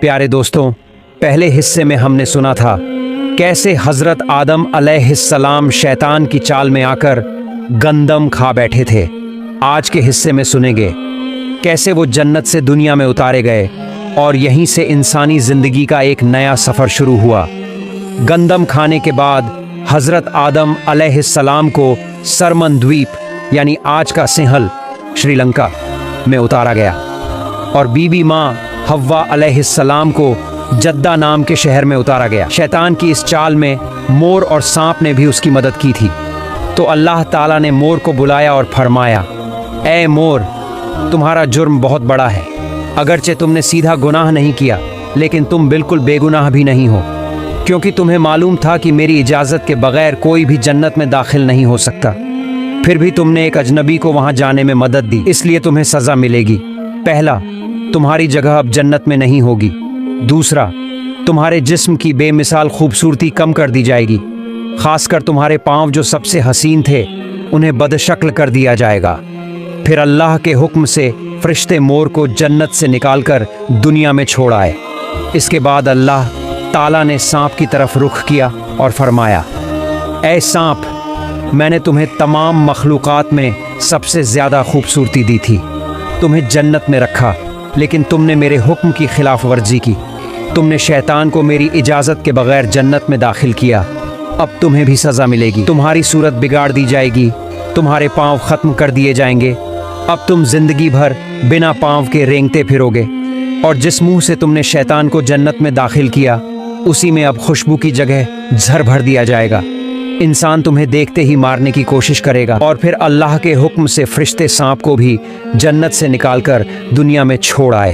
प्यारे दोस्तों, पहले हिस्से में हमने सुना था कैसे हजरत आदम अलैहिस्सलाम शैतान की चाल में आकर गंदम खा बैठे थे। आज के हिस्से में सुनेंगे कैसे वो जन्नत से दुनिया में उतारे गए और यहीं से इंसानी जिंदगी का एक नया सफर शुरू हुआ। गंदम खाने के बाद हजरत आदम अलैहिस्सलाम को सरमन द्वीप यानी आज का सिंहल श्रीलंका में उतारा गया और बीबी माँ हव्वा अलैहिस्सलाम को जद्दा नाम के शहर में उतारा गया। शैतान की इस चाल में मोर और सांप ने भी उसकी मदद की थी। तो अल्लाह ताला ने मोर को बुलाया और फरमाया, ऐ मोर, तुम्हारा जुर्म बहुत बड़ा है। अगरचे तुमने सीधा गुनाह नहीं किया, लेकिन तुम बिल्कुल बेगुनाह भी नहीं हो, क्योंकि तुम्हें मालूम था कि मेरी इजाज़त के बगैर कोई भी जन्नत में दाखिल नहीं हो सकता। फिर भी तुमने एक अजनबी को वहाँ जाने में मदद दी, इसलिए तुम्हें सज़ा मिलेगी। पहला, तुम्हारी जगह अब जन्नत में नहीं होगी। दूसरा, तुम्हारे जिस्म की बेमिसाल खूबसूरती कम कर दी जाएगी। खासकर तुम्हारे पाँव जो सबसे हसीन थे उन्हें बदशक्ल कर दिया जाएगा। फिर अल्लाह के हुक्म से फरिश्ते मोर को जन्नत से निकालकर दुनिया में छोड़ आए। इसके बाद अल्लाह ताला ने सांप की तरफ रुख किया और फरमाया, ऐ सांप, मैंने तुम्हें तमाम मखलूक़ात में सबसे ज़्यादा खूबसूरती दी थी। तुम्हें जन्नत में रखा, लेकिन तुमने मेरे हुक्म की खिलाफ वर्जी की। तुमने शैतान को मेरी इजाज़त के बगैर जन्नत में दाखिल किया। अब तुम्हें भी सज़ा मिलेगी। तुम्हारी सूरत बिगाड़ दी जाएगी, तुम्हारे पाँव ख़त्म कर दिए जाएंगे। अब तुम ज़िंदगी भर बिना पाँव के रेंगते फिरोगे, और जिस मुँह से तुमने शैतान को जन्नत में दाखिल किया उसी में अब खुशबू की जगह झर भर दिया जाएगा। इंसान तुम्हें देखते ही मारने की कोशिश करेगा। और फिर अल्लाह के हुक्म से फरिश्ते सांप को भी जन्नत से निकालकर दुनिया में छोड़ आए।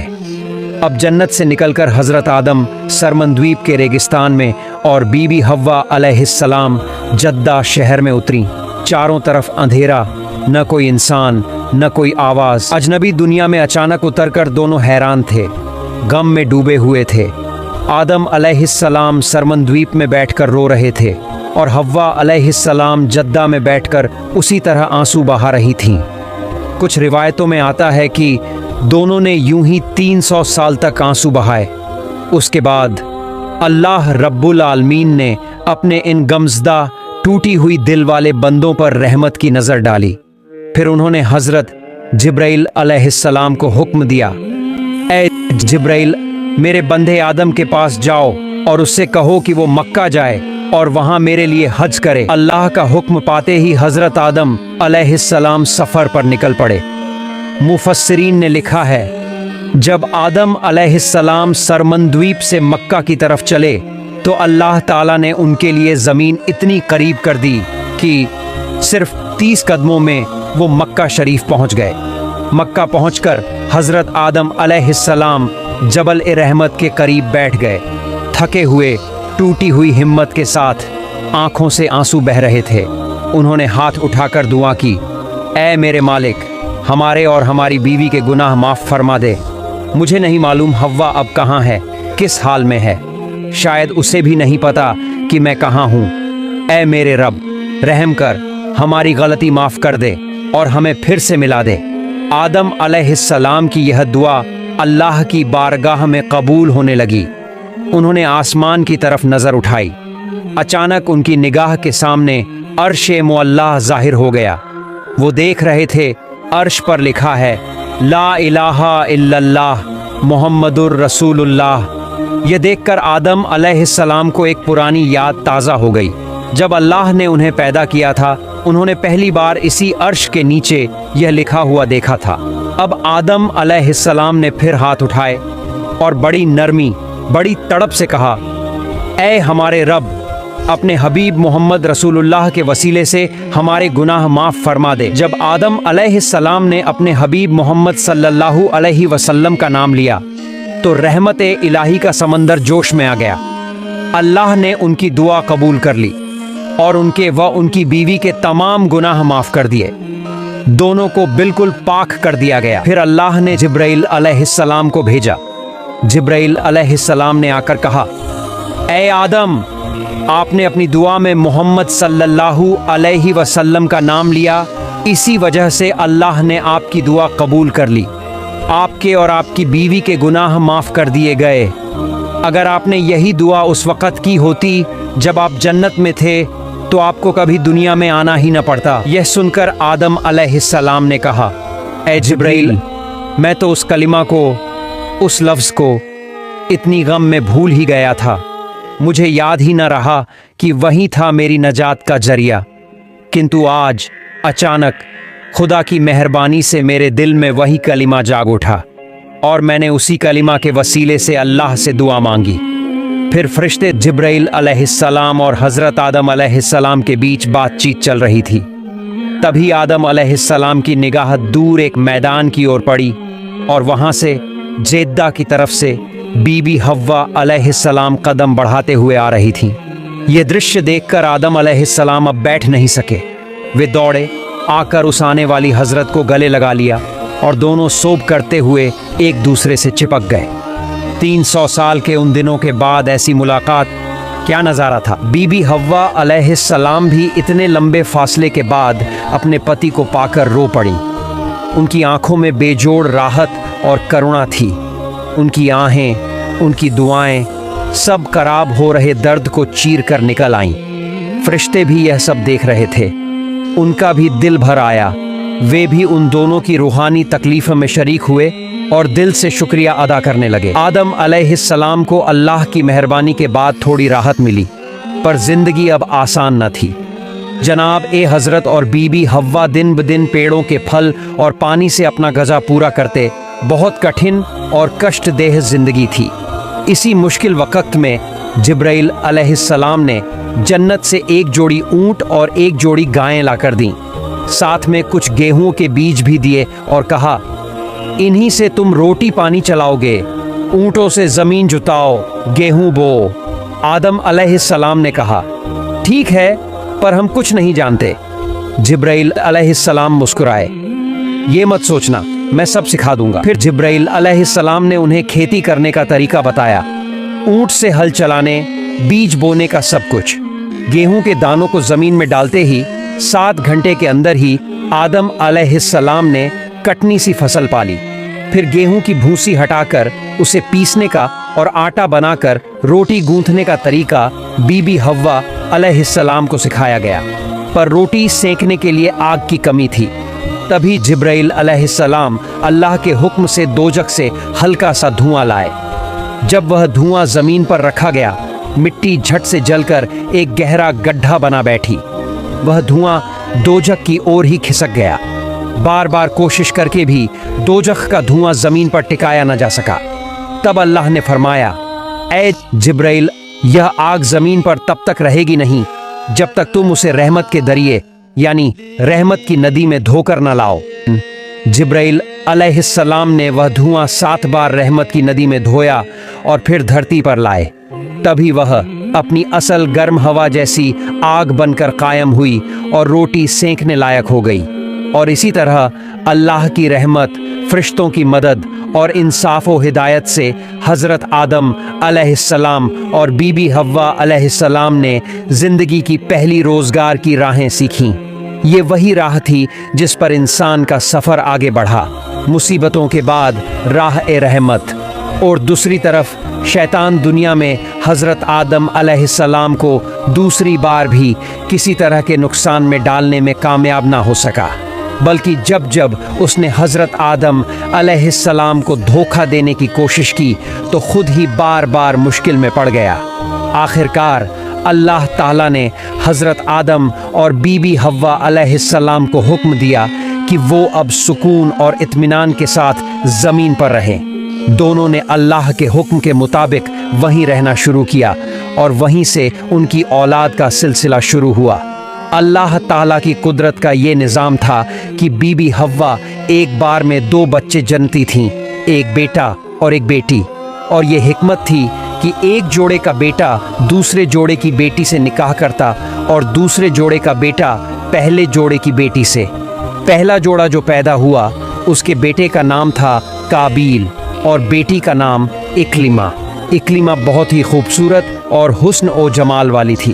अब जन्नत से निकलकर हज़रत आदम सरमन द्वीप के रेगिस्तान में और बीबी हव्वा अलैहिस्सलाम जद्दा शहर में उतरी। चारों तरफ अंधेरा, न कोई इंसान, न कोई आवाज़। अजनबी दुनिया में अचानक उतरकर दोनों हैरान थे, गम में डूबे हुए थे। आदम अलैहिस्सलाम सरमन द्वीप में बैठकर रो रहे थे और हव्वा अलैहिस्सलाम जद्दा में बैठकर उसी तरह आंसू बहा रही थीं। कुछ रिवायतों में आता है कि दोनों ने यूं ही 300 साल तक आंसू बहाए। उसके बाद अल्लाह रब्बुल आलमीन ने अपने इन गमज़दा टूटी हुई दिल वाले बंदों पर रहमत की नज़र डाली। फिर उन्होंने हज़रत जिब्राइल अलैहिस्सलाम को हुक्म दिया, ऐ जिब्राइल, मेरे बंदे आदम के पास जाओ और उससे कहो कि वो मक्का जाए और वहाँ मेरे लिए हज करे। अल्लाह का हुक्म पाते ही हज़रत आदम अलैहिस्सलाम सफ़र पर निकल पड़े। मुफस्सिरीन ने लिखा है, जब आदम अलैहिस्सलाम सरमन द्वीप से मक्का की तरफ चले तो अल्लाह ताला ने उनके लिए ज़मीन इतनी करीब कर दी कि सिर्फ 30 कदमों में वो मक्का शरीफ पहुँच गए। मक्का पहुँचकर हज़रत आदम अलैहिस्सलाम जबल ए रहमत के करीब बैठ गए। थके हुए, टूटी हुई हिम्मत के साथ आंखों से आंसू बह रहे थे। उन्होंने हाथ उठाकर दुआ की, ऐ मेरे मालिक, हमारे और हमारी बीवी के गुनाह माफ़ फरमा दे। मुझे नहीं मालूम हव्वा अब कहाँ है, किस हाल में है। शायद उसे भी नहीं पता कि मैं कहाँ हूँ। ऐ मेरे रब, रहम कर, हमारी गलती माफ़ कर दे और हमें फिर से मिला दे। आदम अलैहिस्सलाम की यह दुआ अल्लाह की बारगाह में कबूल होने लगी। उन्होंने आसमान की तरफ नज़र उठाई। अचानक उनकी निगाह के सामने अर्श-ए मुअल्लाह ज़ाहिर हो गया। वो देख रहे थे, अर्श पर लिखा है, ला इलाहा इल्लल्लाह मुहम्मदुर रसूलुल्लाह। यह देखकर आदम अलैहिस्सलाम को एक पुरानी याद ताज़ा हो गई। जब अल्लाह ने उन्हें पैदा किया था, उन्होंने पहली बार इसी अर्श के नीचे यह लिखा हुआ देखा था। अब आदम अलैहिस्सलाम ने फिर हाथ उठाए और बड़ी नरमी, बड़ी तड़प से कहा, ऐ हमारे रब, अपने हबीब मोहम्मद रसूलुल्लाह के वसीले से हमारे गुनाह माफ़ फरमा दे। जब आदम अलैहिस्सलाम ने अपने हबीब मोहम्मद सल्लल्लाहु अलैहि वसल्लम का नाम लिया तो रहमत-ए इलाही का समंदर जोश में आ गया। अल्लाह ने उनकी दुआ कबूल कर ली और उनके व उनकी बीवी के तमाम गुनाह माफ़ कर दिए। दोनों को बिल्कुल पाक कर दिया गया। फिर अल्लाह ने जिब्राइल अलैहिस्सलाम को भेजा। जिब्राइल अलैहिस्सलाम ने आकर कहा, ऐ आदम, आपने अपनी दुआ में मोहम्मद सल्लल्लाहु अलैहि वसल्लम का नाम लिया, इसी वजह से अल्लाह ने आपकी दुआ कबूल कर ली। آپ کے اور آپ کی بیوی کے گناہ معاف کر دیے گئے۔ اگر آپ نے یہی دعا اس وقت کی ہوتی جب آپ جنت میں تھے تو آپ کو کبھی دنیا میں آنا ہی نہ پڑتا۔ یہ سن کر آدم علیہ السلام نے کہا، اے جبرائیل، میں تو اس کلمہ کو، اس لفظ کو اتنی غم میں بھول ہی گیا تھا، مجھے یاد ہی نہ رہا کہ وہی تھا میری نجات کا ذریعہ۔ کنتو آج اچانک خدا کی مہربانی سے میرے دل میں وہی کلمہ جاگ اٹھا اور میں نے اسی کلمہ کے وسیلے سے اللہ سے دعا مانگی۔ پھر فرشتے جبرائیل علیہ السلام اور حضرت آدم علیہ السلام کے بیچ بات چیت چل رہی تھی۔ تبھی آدم علیہ السلام کی نگاہ دور ایک میدان کی اور پڑی اور وہاں سے جدہ کی طرف سے بی بی حوا علیہ السلام قدم بڑھاتے ہوئے آ رہی تھیں۔ یہ درشیہ دیکھ کر آدم علیہ السلام اب بیٹھ نہیں سکے، وہ دوڑے آ کر اس آنے والی حضرت کو گلے لگا لیا اور دونوں سوب کرتے ہوئے ایک دوسرے سے چپک گئے۔ 300 سال کے ان دنوں کے بعد ایسی ملاقات کیا نظارہ تھا۔ بی بی حوا علیہ السلام بھی اتنے لمبے فاصلے کے بعد اپنے پتی کو پا کر رو پڑیں۔ ان کی آنکھوں میں بے جوڑ راحت اور کرونا تھی۔ ان کی آہیں، ان کی دعائیں سب کراب ہو رہے درد کو چیر کر نکل آئیں۔ فرشتے بھی یہ سب دیکھ رہے تھے، ان کا بھی دل بھر آیا۔ وہ بھی ان دونوں کی روحانی تکلیف میں شریک ہوئے اور دل سے شکریہ ادا کرنے لگے۔ آدم علیہ السلام کو اللہ کی مہربانی کے بعد تھوڑی راحت ملی، پر زندگی اب آسان نہ تھی۔ جناب اے حضرت اور بی بی حوا دن بدن پیڑوں کے پھل اور پانی سے اپنا غذا پورا کرتے۔ بہت کٹھن اور کشٹ دہ زندگی تھی۔ اسی مشکل وقت میں جبرائیل علیہ السلام نے جنت سے ایک جوڑی اونٹ اور ایک جوڑی گائیں لا کر دیں، ساتھ میں کچھ گیہوں کے بیج بھی دیے اور کہا، انہی سے تم روٹی پانی چلاؤ گے، اونٹوں سے زمین جتاؤ، گیہوں بو۔ آدم علیہ السلام نے کہا، ٹھیک ہے، پر ہم کچھ نہیں جانتے۔ جبرائیل علیہ السلام مسکرائے، یہ مت سوچنا، میں سب سکھا دوں گا۔ پھر جبرائیل علیہ السلام نے انہیں کھیتی کرنے کا طریقہ بتایا، اونٹ سے ہل چلانے، بیج بونے کا سب کچھ۔ گیہوں کے دانوں کو زمین میں ڈالتے ہی 7 گھنٹے کے اندر ہی آدم علیہ السلام نے کٹنی سی فصل پالی۔ پھر گیہوں کی بھوسی ہٹا کر اسے پیسنے کا اور آٹا بنا کر روٹی گوندھنے کا طریقہ بی بی حوا علیہ السلام کو سکھایا گیا، پر روٹی سینکنے کے لیے آگ کی کمی تھی۔ تبھی جبرائیل علیہ السلام اللہ کے حکم سے دوزخ سے ہلکا سا دھواں لائے۔ جب وہ دھواں زمین پر رکھا گیا، مٹی جھٹ سے جل کر ایک گہرا گڈھا بنا بیٹھی۔ وہ دھواں دوزخ کی اور ہی کھسک گیا۔ بار بار کوشش کر کے بھی دوزخ کا دھواں زمین پر ٹکایا نہ جا سکا۔ تب اللہ نے فرمایا، اے جبرائیل، یہ آگ زمین پر تب تک رہے گی نہیں جب تک تم اسے رحمت کے دریے یعنی رحمت کی ندی میں دھو کر نہ لاؤ۔ جبرائیل علیہ السلام نے وہ دھواں 7 بار رحمت کی ندی میں دھویا اور پھر دھرتی پر لائے۔ تبھی وہ اپنی اصل گرم ہوا جیسی آگ بن کر قائم ہوئی اور روٹی سینکنے لائق ہو گئی۔ اور اسی طرح اللہ کی رحمت، فرشتوں کی مدد اور انصاف و ہدایت سے حضرت آدم علیہ السلام اور بی بی حوا علیہ السلام نے زندگی کی پہلی روزگار کی راہیں سیکھیں۔ یہ وہی راہ تھی جس پر انسان کا سفر آگے بڑھا، مصیبتوں کے بعد راہ رحمت۔ اور دوسری طرف شیطان دنیا میں حضرت آدم علیہ السلام کو دوسری بار بھی کسی طرح کے نقصان میں ڈالنے میں کامیاب نہ ہو سکا، بلکہ جب اس نے حضرت آدم علیہ السلام کو دھوکہ دینے کی کوشش کی تو خود ہی بار بار مشکل میں پڑ گیا۔ آخرکار اللہ تعالیٰ نے حضرت آدم اور بی بی حوا علیہ السلام کو حکم دیا کہ وہ اب سکون اور اطمینان کے ساتھ زمین پر رہیں۔ دونوں نے اللہ کے حکم کے مطابق وہیں رہنا شروع کیا اور وہیں سے ان کی اولاد کا سلسلہ شروع ہوا۔ اللہ تعالیٰ کی قدرت کا یہ نظام تھا کہ بی بی حوا ایک بار میں 2 بچے جنتی تھیں، ایک بیٹا اور ایک بیٹی، اور یہ حکمت تھی کہ ایک جوڑے کا بیٹا دوسرے جوڑے کی بیٹی سے نکاح کرتا اور دوسرے جوڑے کا بیٹا پہلے جوڑے کی بیٹی سے۔ پہلا جوڑا جو پیدا ہوا اس کے بیٹے کا نام تھا قابیل اور بیٹی کا نام اکلیمہ۔ اکلیمہ بہت ہی خوبصورت اور حسن و جمال والی تھی۔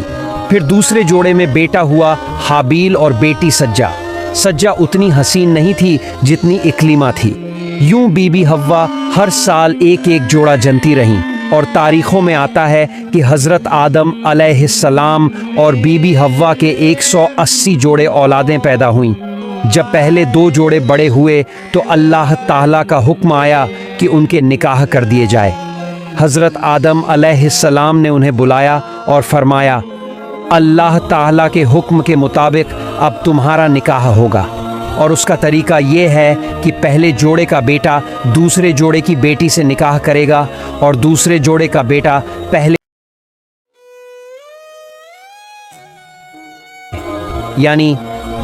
پھر دوسرے جوڑے میں بیٹا ہوا حابیل اور بیٹی سجا۔ سجا اتنی حسین نہیں تھی جتنی اکلیمہ تھی۔ यूं बीबी हव्वा हर साल एक एक जोड़ा जनती रहीं और तारीखों में आता है कि हज़रत आदम अलैहिस्सलाम और बीबी हव्वा के 180 जोड़े औलादें पैदा हुईं। जब पहले 2 जोड़े बड़े हुए तो अल्लाह ताला का हुक्म आया कि उनके निकाह कर दिए जाए। हज़रत आदम अलैहिस्सलाम ने उन्हें बुलाया और फरमाया, अल्लाह ताला के हुक्म के मुताबिक अब तुम्हारा निकाह होगा, और उसका तरीका ये है कि पहले जोड़े का बेटा दूसरे जोड़े की बेटी से निकाह करेगा और दूसरे जोड़े का बेटा पहले, यानी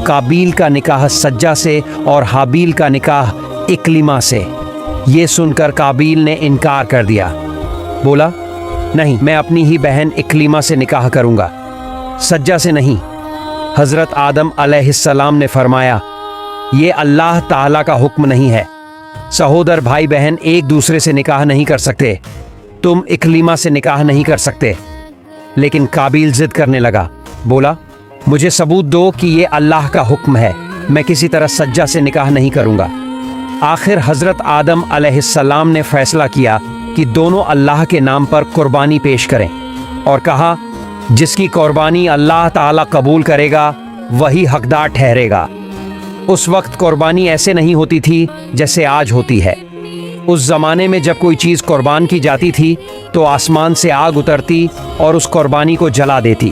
काबील का निकाह सज्जा से और हाबील का निकाह इक्लिमा से। ये सुनकर काबील ने इनकार कर दिया, बोला, नहीं, मैं अपनी ही बहन इक्लिमा से निकाह करूंगा, सज्जा से नहीं। हज़रत आदम अलैहिस्सलाम ने फरमाया, ये अल्लाह ताला का हुक्म नहीं है। सहोदर भाई बहन एक दूसरे से निकाह नहीं कर सकते, तुम इक्लिमा से निकाह नहीं कर सकते। लेकिन काबील जिद करने लगा, बोला, मुझे सबूत दो कि ये अल्लाह का हुक्म है, मैं किसी तरह सज्जा से निकाह नहीं करूंगा। आखिर हज़रत आदम अलैहिस्सलाम ने फैसला किया कि दोनों अल्लाह के नाम पर कुर्बानी पेश करें और कहा, जिसकी कुर्बानी अल्लाह ताला कबूल करेगा वही हकदार ठहरेगा। उस वक्त कुर्बानी ऐसे नहीं होती थी जैसे आज होती है। उस ज़माने में जब कोई चीज़ कुर्बान की जाती थी तो आसमान से आग उतरती और उस कुर्बानी को जला देती।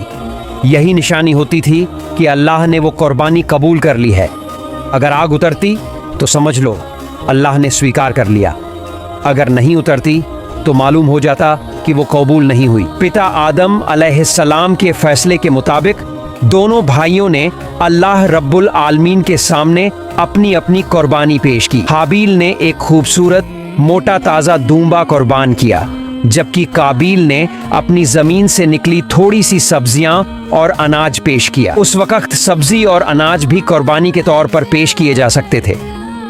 यही निशानी होती थी कि अल्लाह ने वो कुर्बानी कबूल कर ली है। अगर आग उतरती तो समझ लो अल्लाह ने स्वीकार कर लिया, अगर नहीं उतरती तो मालूम हो जाता कि वो कबूल नहीं हुई। पिता आदम अलैहिस्सलाम के फैसले के मुताबिक दोनों भाइयों ने अल्लाह रब्बुल आलमीन के सामने अपनी अपनी कुर्बानी पेश की। हाबील ने एक खूबसूरत मोटा ताज़ा दूंबा कुर्बान किया, जबकि काबील ने अपनी ज़मीन से निकली थोड़ी सी सब्जियां और अनाज पेश किया। उस वक्त सब्जी और अनाज भी कुर्बानी के तौर पर पेश किए जा सकते थे,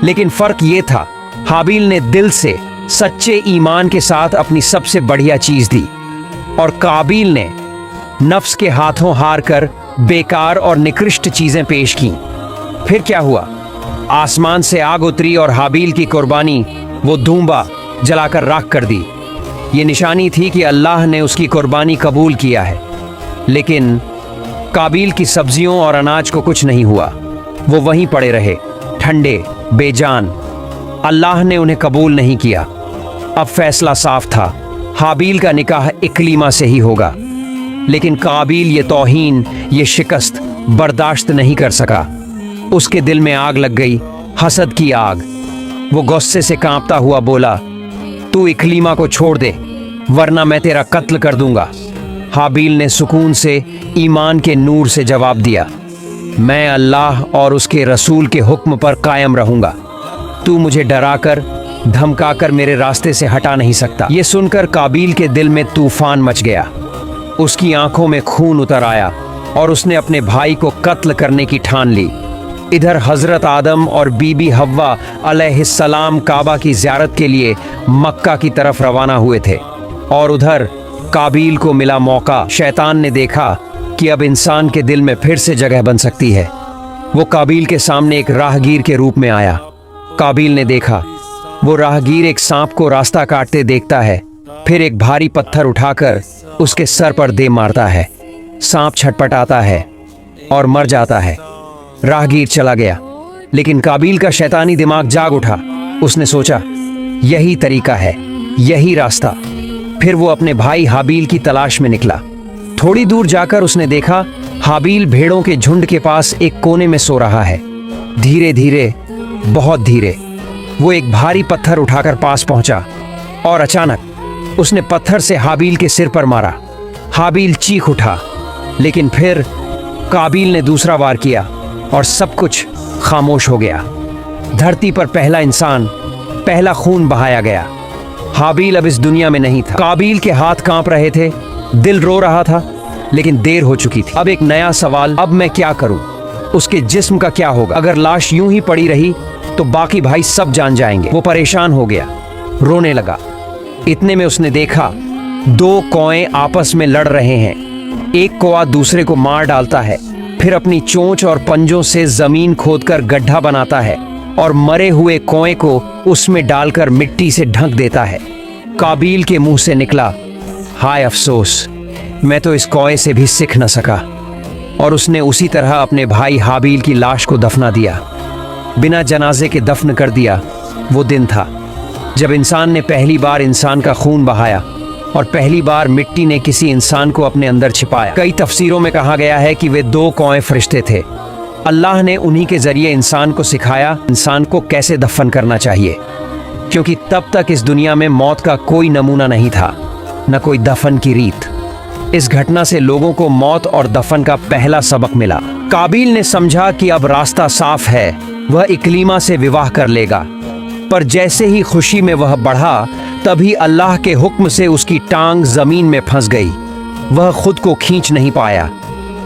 लेकिन फ़र्क ये था, हाबील ने दिल से सच्चे ईमान के साथ अपनी सबसे बढ़िया चीज़ दी और काबील ने नफ्स के हाथों हार कर बेकार और निकृष्ट चीज़ें पेश की। फिर क्या हुआ? आसमान से आग उतरी और हाबील की कुर्बानी वो दूंबा जलाकर राख कर दी। ये निशानी थी कि अल्लाह ने उसकी कुर्बानी कबूल किया है। लेकिन काबील की सब्जियों और अनाज को कुछ नहीं हुआ, वो वहीं पड़े रहे, ठंडे, बेजान। अल्लाह ने उन्हें कबूल नहीं किया। अब फैसला साफ था, हाबील का निकाह इक्लिमा से ही होगा। लेकिन काबील ये तौहीन, ये शिकस्त बर्दाश्त नहीं कर सका। उसके दिल में आग लग गई, हसद की आग। वो गुस्से से कांपता हुआ बोला, तू इक्लिमा को छोड़ दे वरना मैं तेरा कत्ल कर दूंगा। हाबील ने सुकून से ईमान के नूर से जवाब दिया, मैं अल्लाह और उसके रसूल के हुक्म पर कायम रहूंगा। तू मुझे डराकर धमकाकर मेरे रास्ते से हटा नहीं सकता। ये सुनकर काबील के दिल में तूफान मच गया। उसकी आंखों में खून उतर आया और उसने अपने भाई को कत्ल करने की ठान ली। इधर हज़रत आदम और बीबी हव्वा अलैहिस्सलाम काबा की ज़ियारत के लिए मक्का की तरफ रवाना हुए थे और उधर काबील को मिला मौका। शैतान ने देखा कि अब इंसान के दिल में फिर से जगह बन सकती है। वो काबील के सामने एक राहगीर के रूप में आया। काबील ने देखा वो राहगीर एक सांप को रास्ता काटते देखता है, फिर एक भारी पत्थर उठाकर उसके सर पर दे मारता है। सांप छटपटाता है और मर जाता है। राहगीर चला गया, लेकिन काबील का शैतानी दिमाग जाग उठा। उसने सोचा, यही तरीका है, यही रास्ता। फिर वो अपने भाई हाबील की तलाश में निकला। थोड़ी दूर जाकर उसने देखा हाबील भेड़ों के झुंड के पास एक कोने में सो रहा है। धीरे धीरे, बहुत धीरे वो एक भारी पत्थर उठाकर पास पहुंचा और अचानक उसने पत्थर से हाबील के सिर पर मारा। हाबील चीख उठा, लेकिन फिर काबील ने दूसरा वार किया और सब कुछ खामोश हो गया। धरती पर पहला इंसान, पहला खून बहाया गया। हाबील अब इस दुनिया में नहीं था। काबील के हाथ कांप रहे थे, दिल रो रहा था, लेकिन देर हो चुकी थी। अब एक नया सवाल, अब मैं क्या करूं? उसके जिस्म का क्या होगा? अगर लाश यूं ही पड़ी रही तो बाकी भाई सब जान जाएंगे। वो परेशान हो गया, रोने लगा। इतने में उसने देखा 2 कौए आपस में लड़ रहे हैं। एक कौआ दूसरे को मार डालता है, फिर अपनी चोंच और पंजों से जमीन खोदकर गड्ढा बनाता है और मरे हुए कौए को उसमें डालकर मिट्टी से ढक देता है। काबिल के मुंह से निकला, हाय अफसोस, मैं तो इस कौए से भी सीख न सका। और उसने उसी तरह अपने भाई हाबिल की लाश को दफना दिया, बिना जनाजे के दफन कर दिया। वो दिन था जब इंसान ने पहली बार इंसान का खून बहाया और पहली बार मिट्टी ने किसी इंसान को अपने अंदर छिपाया। कई तफसीरों में कहा गया है कि वे 2 कौए फरिश्ते थे। अल्लाह ने उन्हीं के जरिए इंसान को सिखाया इंसान को कैसे दफन करना चाहिए, क्योंकि तब तक इस दुनिया में मौत का कोई नमूना नहीं था, न कोई दफन की रीत। इस घटना से लोगों को मौत और दफन का पहला सबक मिला। काबिल ने समझा कि अब रास्ता साफ है, वह इकलीमा से विवाह कर लेगा। पर जैसे ही खुशी में वह बढ़ा, तभी अल्लाह के हुक्म से उसकी टांग जमीन में फंस गई। वह खुद को खींच नहीं पाया।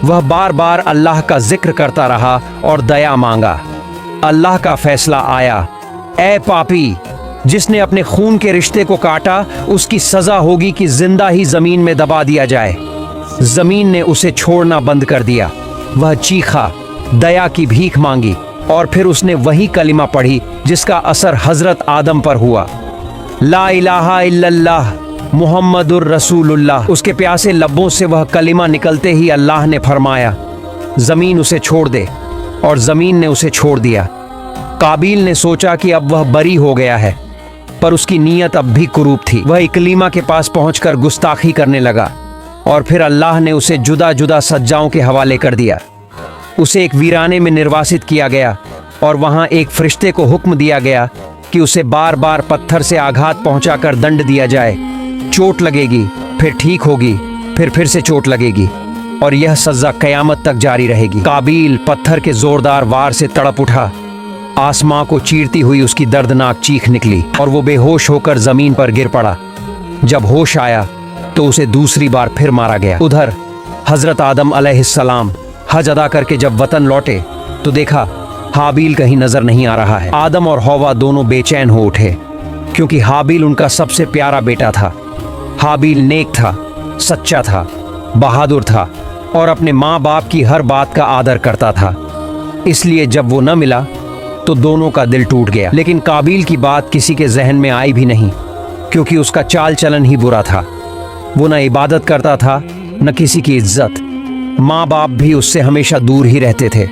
वह बार बार अल्लाह का जिक्र करता रहा और दया मांगा। अल्लाह का फैसला आया, ऐ पापी, जिसने अपने खून के रिश्ते को काटा, उसकी सजा होगी कि जिंदा ही जमीन में दबा दिया जाए। जमीन ने उसे छोड़ना बंद कर दिया। वह चीखा, दया की भीख मांगी और फिर उसने वही कलिमा पढ़ी जिसका असर हजरत आदम पर हुआ, ला इलाहा इल्लल्लाह मुहम्मदुर रसूलुल्लाह। उसके प्यासे लब्बों से वह कलिमा निकलते ही अल्लाह ने फरमाया, जमीन उसे छोड़ दे, और जमीन ने उसे छोड़ दिया। काबिल ने सोचा कि अब वह बरी हो गया है, पर उसकी नीयत अब भी कुरूप थी। वह इकलीमा के पास पहुंचकर गुस्ताखी करने लगा और फिर अल्लाह ने उसे जुदा जुदा सज्जाओं के हवाले कर दिया। उसे एक वीराने में निर्वासित किया गया और वहां एक फरिश्ते को हुक्म दिया गया कि उसे बार बार पत्थर से आघात पहुंचाकर दंड दिया जाए। चोट लगेगी, फिर ठीक होगी, फिर से चोट लगेगी, और यह सजा कयामत तक जारी रहेगी। काबिल पत्थर के जोरदार वार से तड़प उठा। आसमां को चीरती हुई उसकी दर्दनाक चीख निकली और वो बेहोश होकर जमीन पर गिर पड़ा। जब होश आया तो उसे दूसरी बार फिर मारा गया। उधर हजरत आदम अलैहिस्सलाम हज अदा करके जब वतन लौटे तो देखा हाबिल कहीं नजर नहीं आ रहा है। आदम और हौवा दोनों बेचैन हो उठे, क्योंकि हाबिल उनका सबसे प्यारा बेटा था। हाबिल नेक था, सच्चा था, बहादुर था और अपने माँ बाप की हर बात का आदर करता था। इसलिए जब वो न मिला तो दोनों का दिल टूट गया। लेकिन काबिल की बात किसी के जहन में आई भी नहीं, क्योंकि उसका चाल चलन ही बुरा था। वो न इबादत करता था, न किसी की इज्जत। माँ बाप भी उससे हमेशा दूर ही रहते थे।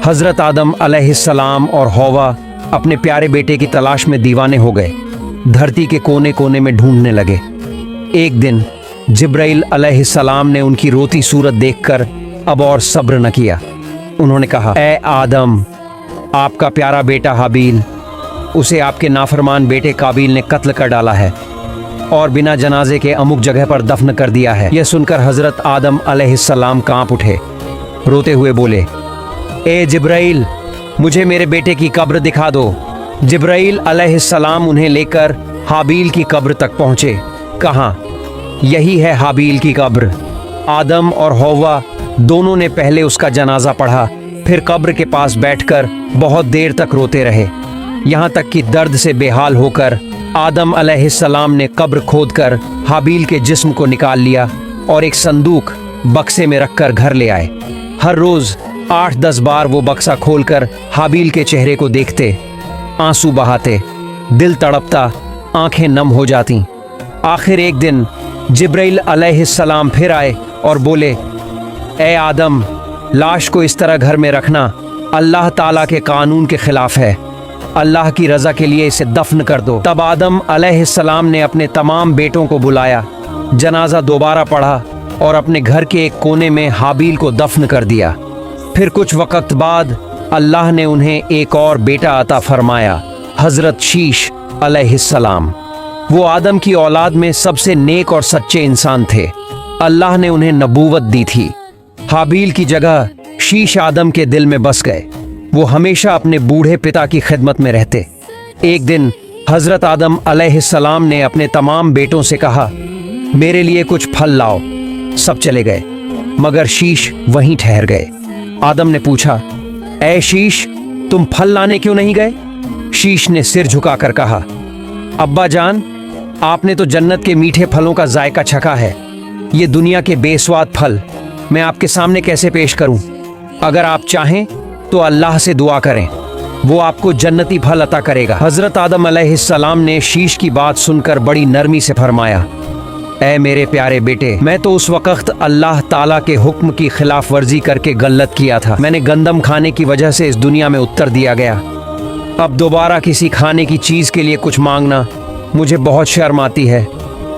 हजरत आदम अलैहिस्सलाम और हौवा अपने प्यारे बेटे की तलाश में दीवाने हो गए। धरती के कोने कोने में ढूंढने लगे। एक दिन जिब्राइल अलैहिस्सलाम ने उनकी रोती सूरत देखकर अब और सब्र न किया। उन्होंने कहा, ऐ आदम, आपका प्यारा बेटा हाबिल, उसे आपके नाफरमान बेटे काबिल ने कत्ल कर डाला है और बिना जनाजे के अमुक जगह पर दफन कर दिया है। यह सुनकर हजरत आदम अलैहिस्सलाम कांप उठे। रोते हुए बोले, ए जिब्राइल, मुझे मेरे बेटे की कब्र दिखा दो। जिब्राइल अलैहिस्सलाम उन्हें लेकर हाबिल की कब्र तक पहुंचे। कहा, यही है हाबिल की कब्र। आदम और हौवा दोनों ने पहले उसका जनाजा पढ़ा, फिर कब्र के पास बैठकर बहुत देर तक रोते रहे, यहाँ तक कि दर्द से बेहाल होकर आदम अलैहिस्सलाम ने कब्र खोदकर हाबिल के जिस्म को निकाल लिया और एक संदूक बक्से में रखकर घर ले आए। हर रोज 8-10 बार वो बक्सा खोलकर हाबिल के चेहरे को देखते, आंसू बहाते, दिल तड़पता, आंखें नम हो जाती। आखिर एक दिन जिब्राइल अलैहिस्सलाम फिर आए और बोले, ए आदम, लाश को इस तरह घर में रखना अल्लाह ताला के कानून के खिलाफ है। अल्लाह की रजा के लिए इसे दफन कर दो। तब आदम अलैहिस्सलाम ने अपने तमाम बेटों को बुलाया, जनाजा दोबारा पढ़ा और अपने घर के एक कोने में हाबिल को दफन कर दिया। फिर कुछ वक्त बाद अल्लाह ने उन्हें एक और बेटा अता फरमाया, हजरत शीश अलैहिस्सलाम। वो आदम की औलाद में सबसे नेक और सच्चे इंसान थे। अल्लाह ने उन्हें नबूवत दी थी। हाबिल की जगह शीश आदम के दिल में बस गए। वो हमेशा अपने बूढ़े पिता की खिदमत में रहते। एक दिन हजरत आदम अलैहिस्सलाम ने अपने तमाम बेटों से कहा, मेरे लिए कुछ फल लाओ। सब चले गए, मगर शीश वहीं ठहर गए। आदम ने पूछा, ऐ शीश, तुम फल लाने क्यों नहीं गए? शीश ने सिर झुकाकर कहा, अब्बा जान, आपने तो जन्नत के मीठे फलों का जायका चखा है। ये दुनिया के बेस्वाद फल मैं आपके सामने कैसे पेश करूं? अगर आप चाहें तो अल्लाह से दुआ करें। वो आपको जन्नती फल अता करेगा। हजरत आदम अलैहिस्सलाम ने शीश की बात सुनकर बड़ी नरमी से फरमाया, ऐ मेरे प्यारे बेटे, मैं तो उस वक्त अल्लाह ताला के हुक्म की खिलाफ वर्जी करके गलत किया था। मैंने गंदम खाने की वजह से इस दुनिया में उत्तर दिया गया। अब दोबारा किसी खाने की चीज़ के लिए कुछ मांगना मुझे बहुत शर्म आती है।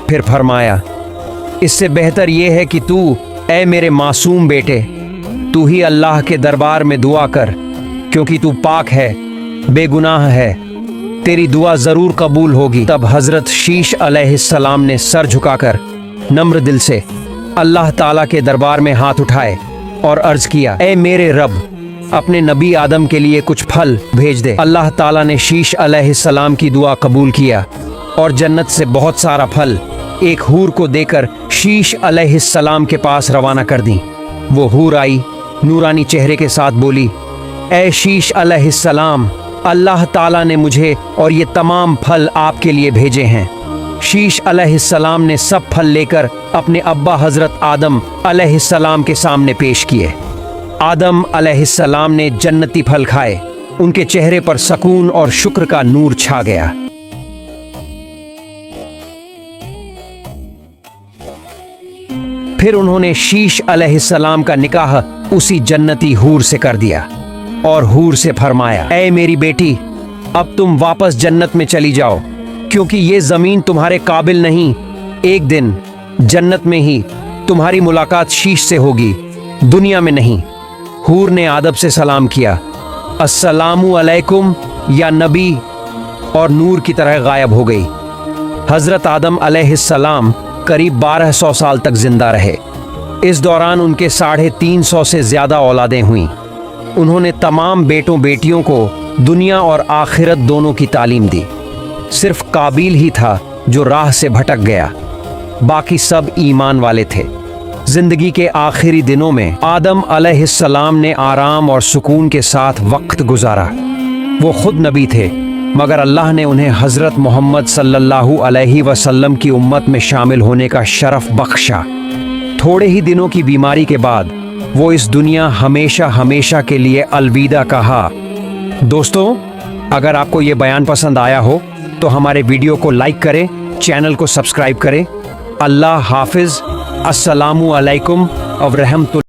फिर फरमाया, इससे बेहतर यह है कि तू, ऐ मेरे मासूम बेटे, तू ही अल्लाह के दरबार में दुआ कर, क्योंकि तू पाक है, बेगुनाह है, तेरी दुआ जरूर कबूल होगी। तब हजरत शीश अलैहिस्सलाम ने सर झुकाकर नम्र दिल से अल्लाह ताला के दरबार में हाथ उठाए और अर्ज किया, ऐ मेरे रब, अपने नबी आदम के लिए कुछ फल भेज दे। अल्लाह ताला ने शीश अलैहिस्सलाम की दुआ कबूल किया और जन्नत से बहुत सारा फल एक हूर को देकर शीश अलैहिस्सलाम के पास रवाना कर दी। वो हूर आई, नूरानी चेहरे के साथ बोली, ऐ शीश अलैहिस्सलाम, अल्लाह ताला ने मुझे और ये तमाम फल आपके लिए भेजे हैं। शीश अलैहिस्सलाम ने सब फल लेकर अपने अब्बा हजरत आदम अलैहिस्सलाम के सामने पेश किए। आदम अलैहिस्सलाम ने जन्नती फल खाए। उनके चेहरे पर सकून और शुक्र का नूर छा गया। फिर उन्होंने शीश अलैहिस्सलाम का निकाह उसी जन्नती हूर से कर दिया और हूर से फरमाया, ऐ मेरी बेटी, अब तुम वापस जन्नत में चली जाओ, क्योंकि ये ज़मीन तुम्हारे काबिल नहीं। एक दिन जन्नत में ही तुम्हारी मुलाकात शीश से होगी, दुनिया में नहीं। हूर ने आदब से सलाम किया, अस्सलामु अलैकुम या नबी, और नूर की तरह गायब हो गई। हज़रत आदम अलैहिस्सलाम करीब 1200 साल तक जिंदा रहे। इस दौरान उनके 350 से ज़्यादा औलादें हुईं। उन्होंने तमाम बेटों बेटियों को दुनिया और आखिरत दोनों की तालीम दी। सिर्फ काबिल ही था जो राह से भटक गया, बाकी सब ईमान वाले थे। जिंदगी के आखिरी दिनों में आदम अलैहिस्सलाम ने आराम और सुकून के साथ वक्त गुजारा। वो खुद नबी थे, मगर अल्लाह ने उन्हें हज़रत मोहम्मद सल्लल्लाहु अलैहि वसल्लम की उम्मत में शामिल होने का शरफ बख्शा। थोड़े ही दिनों की बीमारी के बाद वो इस दुनिया हमेशा हमेशा के लिए अलविदा कहा। दोस्तों, अगर आपको ये बयान पसंद आया हो तो हमारे वीडियो को लाइक करें, चैनल को सब्सक्राइब करें। अल्लाह हाफिज़, अस्सलामु अलैकुम व रहमतुल्लाह।